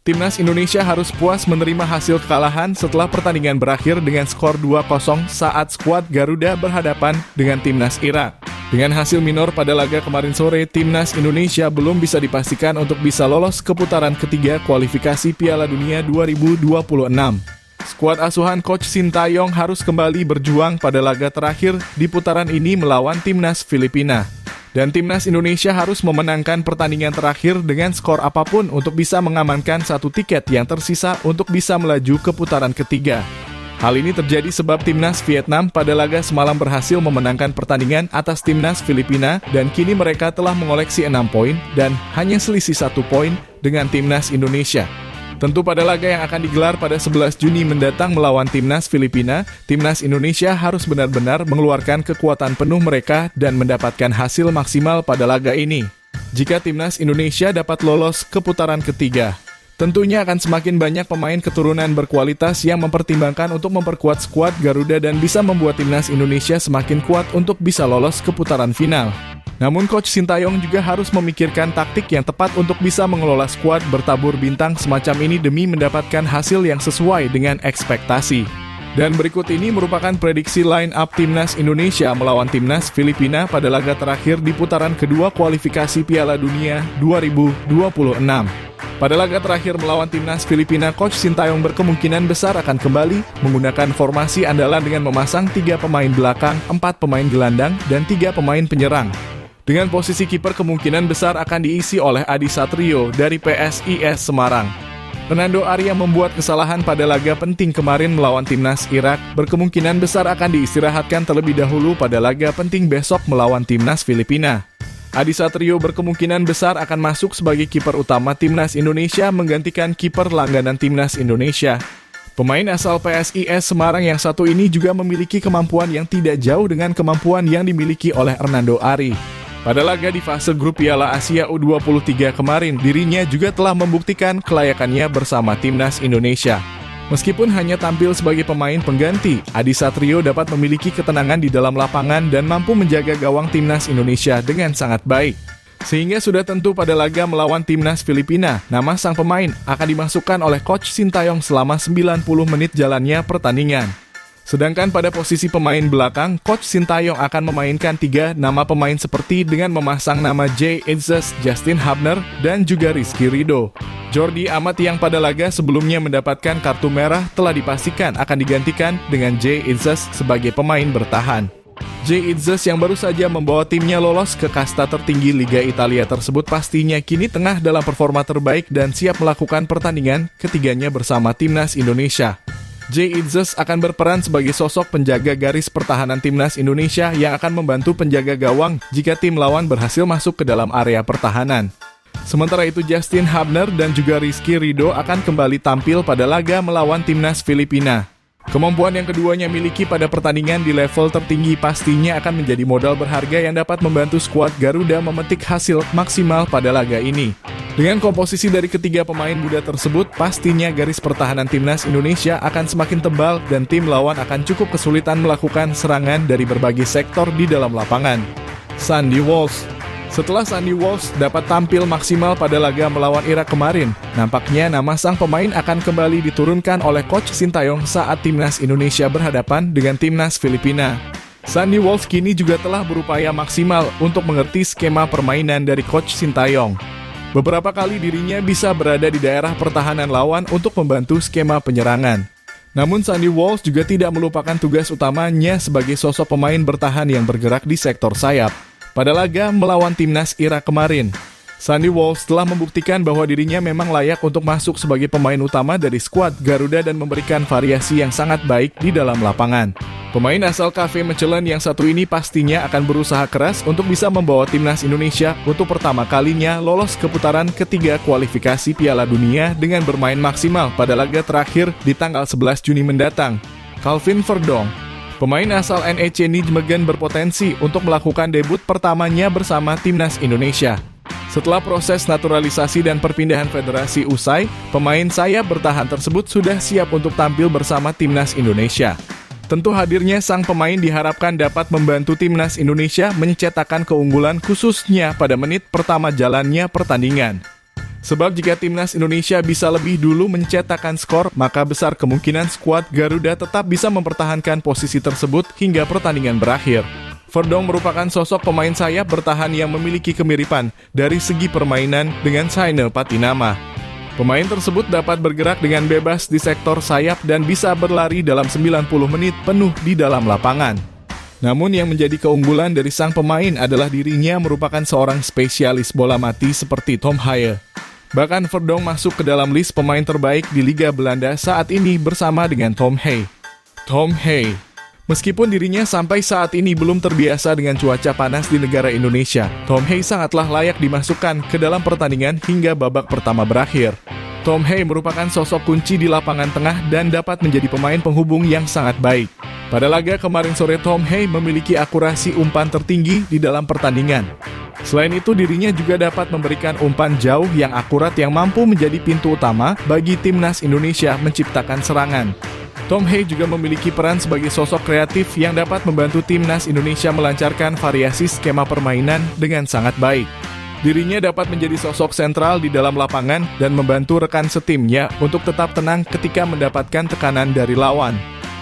Timnas Indonesia harus puas menerima hasil kekalahan setelah pertandingan berakhir dengan skor 2-0 saat skuad Garuda berhadapan dengan Timnas Irak. Dengan hasil minor pada laga kemarin sore, Timnas Indonesia belum bisa dipastikan untuk bisa lolos ke putaran ketiga kualifikasi Piala Dunia 2026. Skuad asuhan Coach Sintayong harus kembali berjuang pada laga terakhir di putaran ini melawan Timnas Filipina. Dan Timnas Indonesia harus memenangkan pertandingan terakhir dengan skor apapun untuk bisa mengamankan satu tiket yang tersisa untuk bisa melaju ke putaran ketiga. Hal ini terjadi sebab Timnas Vietnam pada laga semalam berhasil memenangkan pertandingan atas Timnas Filipina dan kini mereka telah mengoleksi 6 poin dan hanya selisih 1 poin dengan Timnas Indonesia. Tentu pada laga yang akan digelar pada 11 Juni mendatang melawan Timnas Filipina, Timnas Indonesia harus benar-benar mengeluarkan kekuatan penuh mereka dan mendapatkan hasil maksimal pada laga ini. Jika Timnas Indonesia dapat lolos ke putaran ketiga, tentunya akan semakin banyak pemain keturunan berkualitas yang mempertimbangkan untuk memperkuat skuad Garuda dan bisa membuat Timnas Indonesia semakin kuat untuk bisa lolos ke putaran final. Namun Coach Sintayong juga harus memikirkan taktik yang tepat untuk bisa mengelola skuad bertabur bintang semacam ini demi mendapatkan hasil yang sesuai dengan ekspektasi. Dan berikut ini merupakan prediksi line up Timnas Indonesia melawan Timnas Filipina pada laga terakhir di putaran kedua kualifikasi Piala Dunia 2026. Pada laga terakhir melawan Timnas Filipina, Coach Sintayong berkemungkinan besar akan kembali menggunakan formasi andalan dengan memasang 3 pemain belakang, 4 pemain gelandang, dan 3 pemain penyerang. Dengan posisi kiper kemungkinan besar akan diisi oleh Adi Satrio dari PSIS Semarang. Fernando Ari yang membuat kesalahan pada laga penting kemarin melawan Timnas Irak berkemungkinan besar akan diistirahatkan terlebih dahulu pada laga penting besok melawan Timnas Filipina. Adi Satrio berkemungkinan besar akan masuk sebagai kiper utama Timnas Indonesia menggantikan kiper langganan Timnas Indonesia. Pemain asal PSIS Semarang yang satu ini juga memiliki kemampuan yang tidak jauh dengan kemampuan yang dimiliki oleh Fernando Ari. Pada laga di fase grup Piala Asia U23 kemarin, dirinya juga telah membuktikan kelayakannya bersama Timnas Indonesia. Meskipun hanya tampil sebagai pemain pengganti, Adi Satrio dapat memiliki ketenangan di dalam lapangan dan mampu menjaga gawang Timnas Indonesia dengan sangat baik. Sehingga sudah tentu pada laga melawan Timnas Filipina, nama sang pemain akan dimasukkan oleh Coach Sintayong selama 90 menit jalannya pertandingan. Sedangkan pada posisi pemain belakang, Coach Sintayong akan memainkan 3 nama pemain seperti dengan memasang nama Jay Itzes, Justin Hubner, dan juga Rizky Ridho. Jordi Amat yang pada laga sebelumnya mendapatkan kartu merah telah dipastikan akan digantikan dengan Jay Itzes sebagai pemain bertahan. Jay Itzes yang baru saja membawa timnya lolos ke kasta tertinggi Liga Italia tersebut pastinya kini tengah dalam performa terbaik dan siap melakukan pertandingan ketiganya bersama Timnas Indonesia. Jay Itzes akan berperan sebagai sosok penjaga garis pertahanan Timnas Indonesia yang akan membantu penjaga gawang jika tim lawan berhasil masuk ke dalam area pertahanan. Sementara itu Justin Hubner dan juga Rizky Ridho akan kembali tampil pada laga melawan Timnas Filipina. Kemampuan yang keduanya miliki pada pertandingan di level tertinggi pastinya akan menjadi modal berharga yang dapat membantu skuad Garuda memetik hasil maksimal pada laga ini. Dengan komposisi dari ketiga pemain muda tersebut, pastinya garis pertahanan Timnas Indonesia akan semakin tebal dan tim lawan akan cukup kesulitan melakukan serangan dari berbagai sektor di dalam lapangan. Sandy Walsh. Setelah Sandy Walsh dapat tampil maksimal pada laga melawan Irak kemarin, nampaknya nama sang pemain akan kembali diturunkan oleh Coach Sintayong saat Timnas Indonesia berhadapan dengan Timnas Filipina. Sandy Walsh kini juga telah berupaya maksimal untuk mengerti skema permainan dari Coach Sintayong. Beberapa kali dirinya bisa berada di daerah pertahanan lawan untuk membantu skema penyerangan. Namun Sandy Walsh juga tidak melupakan tugas utamanya sebagai sosok pemain bertahan yang bergerak di sektor sayap. Pada laga melawan Timnas Irak kemarin, Sandy Walsh telah membuktikan bahwa dirinya memang layak untuk masuk sebagai pemain utama dari skuad Garuda dan memberikan variasi yang sangat baik di dalam lapangan. Pemain asal KV Mechelen yang satu ini pastinya akan berusaha keras untuk bisa membawa Timnas Indonesia untuk pertama kalinya lolos ke putaran ketiga kualifikasi Piala Dunia dengan bermain maksimal pada laga terakhir di tanggal 11 Juni mendatang. Calvin Verdong, pemain asal NEC Nijmegen berpotensi untuk melakukan debut pertamanya bersama Timnas Indonesia. Setelah proses naturalisasi dan perpindahan federasi usai, pemain sayap bertahan tersebut sudah siap untuk tampil bersama Timnas Indonesia. Tentu hadirnya sang pemain diharapkan dapat membantu Timnas Indonesia mencetakkan keunggulan khususnya pada menit pertama jalannya pertandingan. Sebab jika timnas Indonesia bisa lebih dulu mencetakkan skor, maka besar kemungkinan skuad Garuda tetap bisa mempertahankan posisi tersebut hingga pertandingan berakhir. Verdong merupakan sosok pemain sayap bertahan yang memiliki kemiripan dari segi permainan dengan Sainal Patinama. Pemain tersebut dapat bergerak dengan bebas di sektor sayap dan bisa berlari dalam 90 menit penuh di dalam lapangan. Namun yang menjadi keunggulan dari sang pemain adalah dirinya merupakan seorang spesialis bola mati seperti Tom Haaien. Bahkan Verdong masuk ke dalam list pemain terbaik di Liga Belanda saat ini bersama dengan Tom Haaien. Tom Haaien, meskipun dirinya sampai saat ini belum terbiasa dengan cuaca panas di negara Indonesia, Tom Haaien sangatlah layak dimasukkan ke dalam pertandingan hingga babak pertama berakhir. Tom Haaien merupakan sosok kunci di lapangan tengah dan dapat menjadi pemain penghubung yang sangat baik. Pada laga kemarin sore, Tom Haaien memiliki akurasi umpan tertinggi di dalam pertandingan. Selain itu, dirinya juga dapat memberikan umpan jauh yang akurat yang mampu menjadi pintu utama bagi timnas Indonesia menciptakan serangan. Tom Haaien juga memiliki peran sebagai sosok kreatif yang dapat membantu timnas Indonesia melancarkan variasi skema permainan dengan sangat baik. Dirinya dapat menjadi sosok sentral di dalam lapangan dan membantu rekan setimnya untuk tetap tenang ketika mendapatkan tekanan dari lawan.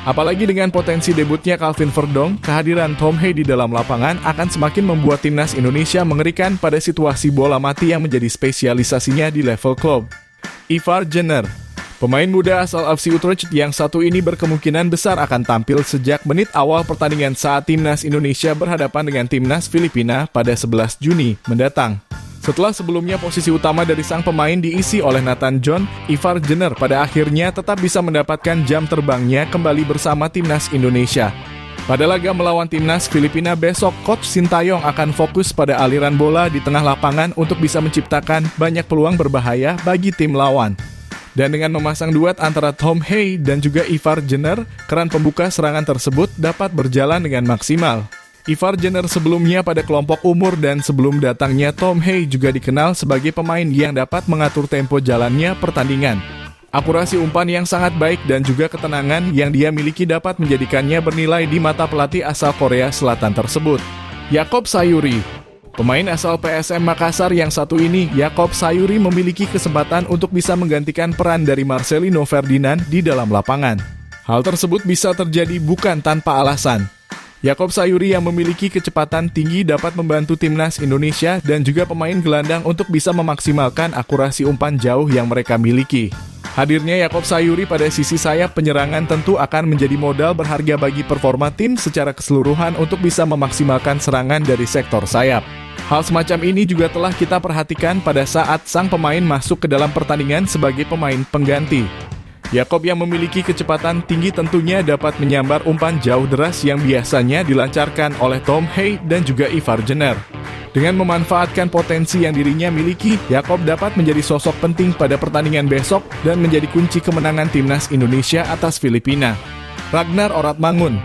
Apalagi dengan potensi debutnya Calvin Verdong, kehadiran Tom Haaien di dalam lapangan akan semakin membuat timnas Indonesia mengerikan pada situasi bola mati yang menjadi spesialisasinya di level klub. Ivar Jenner, pemain muda asal FC Utrecht yang satu ini berkemungkinan besar akan tampil sejak menit awal pertandingan saat timnas Indonesia berhadapan dengan timnas Filipina pada 11 Juni mendatang. Setelah sebelumnya posisi utama dari sang pemain diisi oleh Nathan John, Ivar Jenner pada akhirnya tetap bisa mendapatkan jam terbangnya kembali bersama timnas Indonesia. Pada laga melawan timnas Filipina besok, Coach Sintayong akan fokus pada aliran bola di tengah lapangan untuk bisa menciptakan banyak peluang berbahaya bagi tim lawan. Dan dengan memasang duet antara Tom Haaien dan juga Ivar Jenner, keran pembuka serangan tersebut dapat berjalan dengan maksimal. Ivar Jenner sebelumnya pada kelompok umur dan sebelum datangnya Tom Haaien juga dikenal sebagai pemain yang dapat mengatur tempo jalannya pertandingan. Akurasi umpan yang sangat baik dan juga ketenangan yang dia miliki dapat menjadikannya bernilai di mata pelatih asal Korea Selatan tersebut. Jakob Sayuri, pemain asal PSM Makassar yang satu ini, Jakob Sayuri memiliki kesempatan untuk bisa menggantikan peran dari Marcelino Ferdinand di dalam lapangan. Hal tersebut bisa terjadi bukan tanpa alasan. Jakob Sayuri yang memiliki kecepatan tinggi dapat membantu timnas Indonesia dan juga pemain gelandang untuk bisa memaksimalkan akurasi umpan jauh yang mereka miliki. Hadirnya Jakob Sayuri pada sisi sayap penyerangan tentu akan menjadi modal berharga bagi performa tim secara keseluruhan untuk bisa memaksimalkan serangan dari sektor sayap. Hal semacam ini juga telah kita perhatikan pada saat sang pemain masuk ke dalam pertandingan sebagai pemain pengganti. Jakob yang memiliki kecepatan tinggi tentunya dapat menyambar umpan jauh deras yang biasanya dilancarkan oleh Tom Haaien dan juga Ivar Jenner. Dengan memanfaatkan potensi yang dirinya miliki, Jakob dapat menjadi sosok penting pada pertandingan besok dan menjadi kunci kemenangan timnas Indonesia atas Filipina. Ragnar Oratmangun,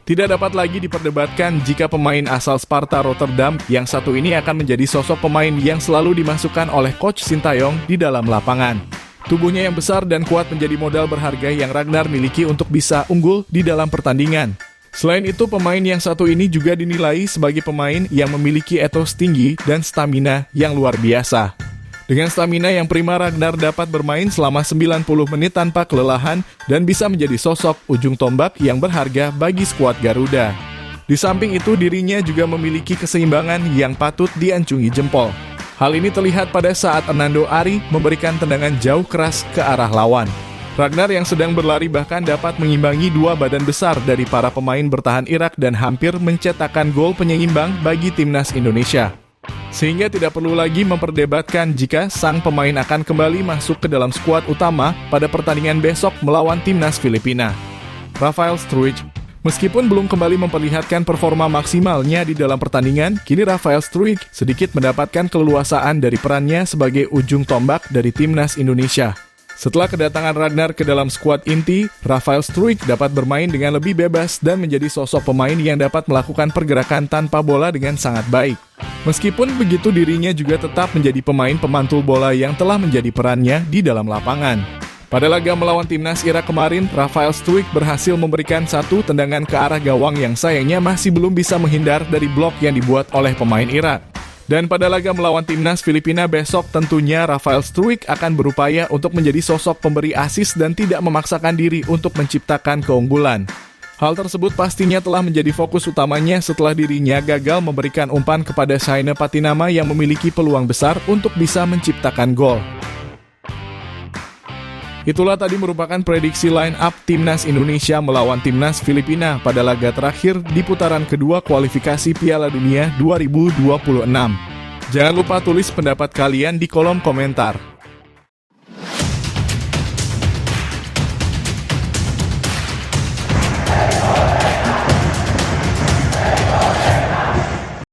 tidak dapat lagi diperdebatkan jika pemain asal Sparta Rotterdam yang satu ini akan menjadi sosok pemain yang selalu dimasukkan oleh Coach Sintayong di dalam lapangan. Tubuhnya yang besar dan kuat menjadi modal berharga yang Ragnar miliki untuk bisa unggul di dalam pertandingan. Selain itu, pemain yang satu ini juga dinilai sebagai pemain yang memiliki etos tinggi dan stamina yang luar biasa. Dengan stamina yang prima, Ragnar dapat bermain selama 90 menit tanpa kelelahan dan bisa menjadi sosok ujung tombak yang berharga bagi skuad Garuda. Di samping itu, dirinya juga memiliki keseimbangan yang patut diacungi jempol. Hal ini terlihat pada saat Hernando Ari memberikan tendangan jauh keras ke arah lawan. Ragnar yang sedang berlari bahkan dapat mengimbangi dua badan besar dari para pemain bertahan Irak dan hampir mencetakkan gol penyeimbang bagi timnas Indonesia. Sehingga tidak perlu lagi memperdebatkan jika sang pemain akan kembali masuk ke dalam skuad utama pada pertandingan besok melawan timnas Filipina. Rafael Struijk, meskipun belum kembali memperlihatkan performa maksimalnya di dalam pertandingan, kini Rafael Struijk sedikit mendapatkan keleluasaan dari perannya sebagai ujung tombak dari timnas Indonesia. Setelah kedatangan Ragnar ke dalam skuad inti, Rafael Struijk dapat bermain dengan lebih bebas dan menjadi sosok pemain yang dapat melakukan pergerakan tanpa bola dengan sangat baik. Meskipun begitu, dirinya juga tetap menjadi pemain pemantul bola yang telah menjadi perannya di dalam lapangan. Pada laga melawan timnas Irak kemarin, Rafael Struijk berhasil memberikan satu tendangan ke arah gawang yang sayangnya masih belum bisa menghindar dari blok yang dibuat oleh pemain Irak. Dan pada laga melawan timnas Filipina besok tentunya Rafael Struijk akan berupaya untuk menjadi sosok pemberi assist dan tidak memaksakan diri untuk menciptakan keunggulan. Hal tersebut pastinya telah menjadi fokus utamanya setelah dirinya gagal memberikan umpan kepada Shaina Patinama yang memiliki peluang besar untuk bisa menciptakan gol. Itulah tadi merupakan prediksi line up Timnas Indonesia melawan Timnas Filipina pada laga terakhir di putaran kedua kualifikasi Piala Dunia 2026. Jangan lupa tulis pendapat kalian di kolom komentar.